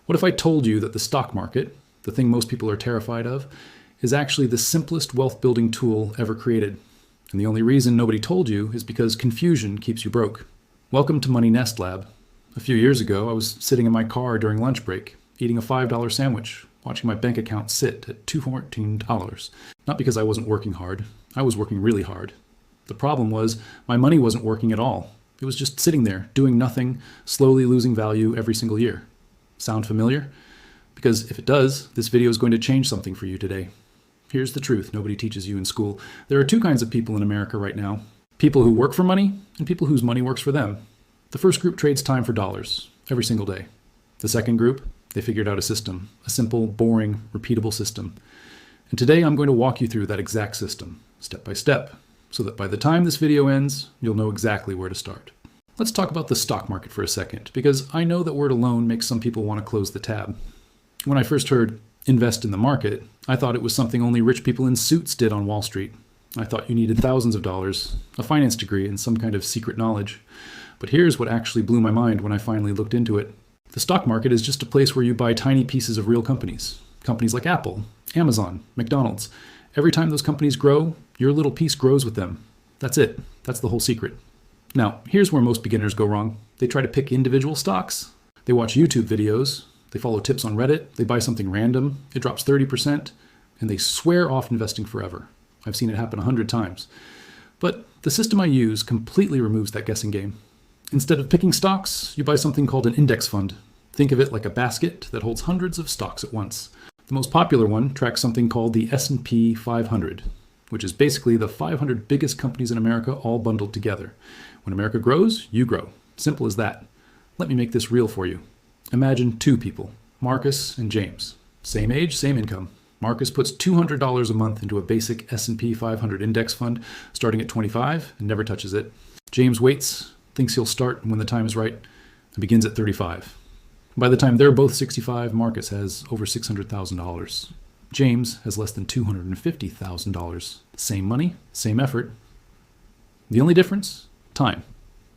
What if I told you that the stock market, the thing most people are terrified of, is actually the simplest wealth-building tool ever created? And the only reason nobody told you is because confusion keeps you broke. Welcome to Money Nest Lab. A few years ago, I was sitting in my car during lunch break, eating a $5 sandwich, watching my bank account sit at $214. Not because I wasn't working hard. I was working really hard. The problem was my money wasn't working at all. It was just sitting there, doing nothing, slowly losing value every single year. Sound familiar? Because if it does, this video is going to change something for you today. Here's the truth nobody teaches you in school. There are two kinds of people in America right now. People who work for money and people whose money works for them. The first group trades time for dollars every single day. The second group, they figured out a system, a simple, boring, repeatable system. And today I'm going to walk you through that exact system, step by step, so that by the time this video ends, you'll know exactly where to start. Let's talk about the stock market for a second, because I know that word alone makes some people want to close the tab. When I first heard invest in the market, I thought it was something only rich people in suits did on Wall Street. I thought you needed thousands of dollars, a finance degree, and some kind of secret knowledge. But here's what actually blew my mind when I finally looked into it. The stock market is just a place where you buy tiny pieces of real companies. Companies like Apple, Amazon, McDonald's. Every time those companies grow, your little piece grows with them. That's it. That's the whole secret. Now, here's where most beginners go wrong. They try to pick individual stocks. They watch YouTube videos. They follow tips on Reddit. They buy something random. It drops 30%. And they swear off investing forever. I've seen it happen 100 times. But the system I use completely removes that guessing game. Instead of picking stocks, you buy something called an index fund. Think of it like a basket that holds hundreds of stocks at once. The most popular one tracks something called the S&P 500, which is basically the 500 biggest companies in America all bundled together. When America grows, you grow. Simple as that. Let me make this real for you. Imagine two people, Marcus and James. Same age, same income. Marcus puts $200 a month into a basic S&P 500 index fund, starting at 25 and never touches it. James waits, thinks he'll start when the time is right, and begins at 35. By the time they're both 65, Marcus has over $600,000. James has less than $250,000. Same money, same effort. The only difference? Time.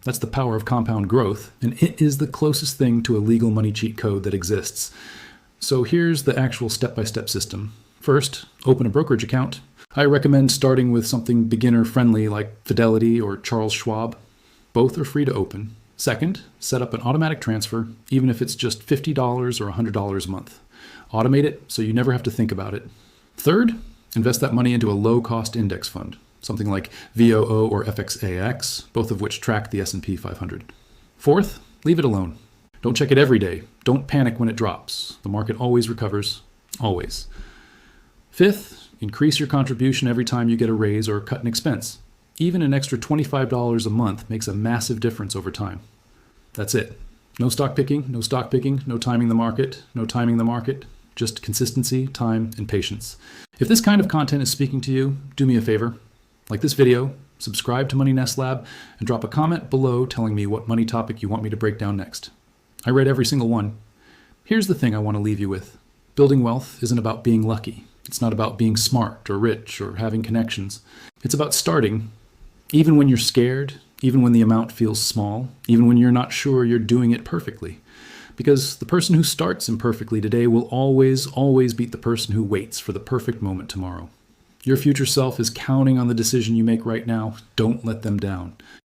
That's the power of compound growth, and it is the closest thing to a legal money cheat code that exists. So here's the actual step-by-step system. First, open a brokerage account. I recommend starting with something beginner-friendly like Fidelity or Charles Schwab. Both are free to open. Second, set up an automatic transfer, even if it's just $50 or $100 a month. Automate it so you never have to think about it. Third, invest that money into a low-cost index fund, something like VOO or FXAX, both of which track the S&P 500. Fourth, leave it alone. Don't check it every day. Don't panic when it drops. The market always recovers, always. Fifth, increase your contribution every time you get a raise or cut an expense. Even an extra $25 a month makes a massive difference over time. That's it. No stock picking, no timing the market, just consistency, time, and patience. If this kind of content is speaking to you, do me a favor. Like this video, subscribe to Money Nest Lab, and drop a comment below telling me what money topic you want me to break down next. I read every single one. Here's the thing I want to leave you with. Building wealth isn't about being lucky. It's not about being smart or rich or having connections. It's about starting, even when you're scared, even when the amount feels small, even when you're not sure you're doing it perfectly. Because the person who starts imperfectly today will always, always beat the person who waits for the perfect moment tomorrow. Your future self is counting on the decision you make right now. Don't let them down.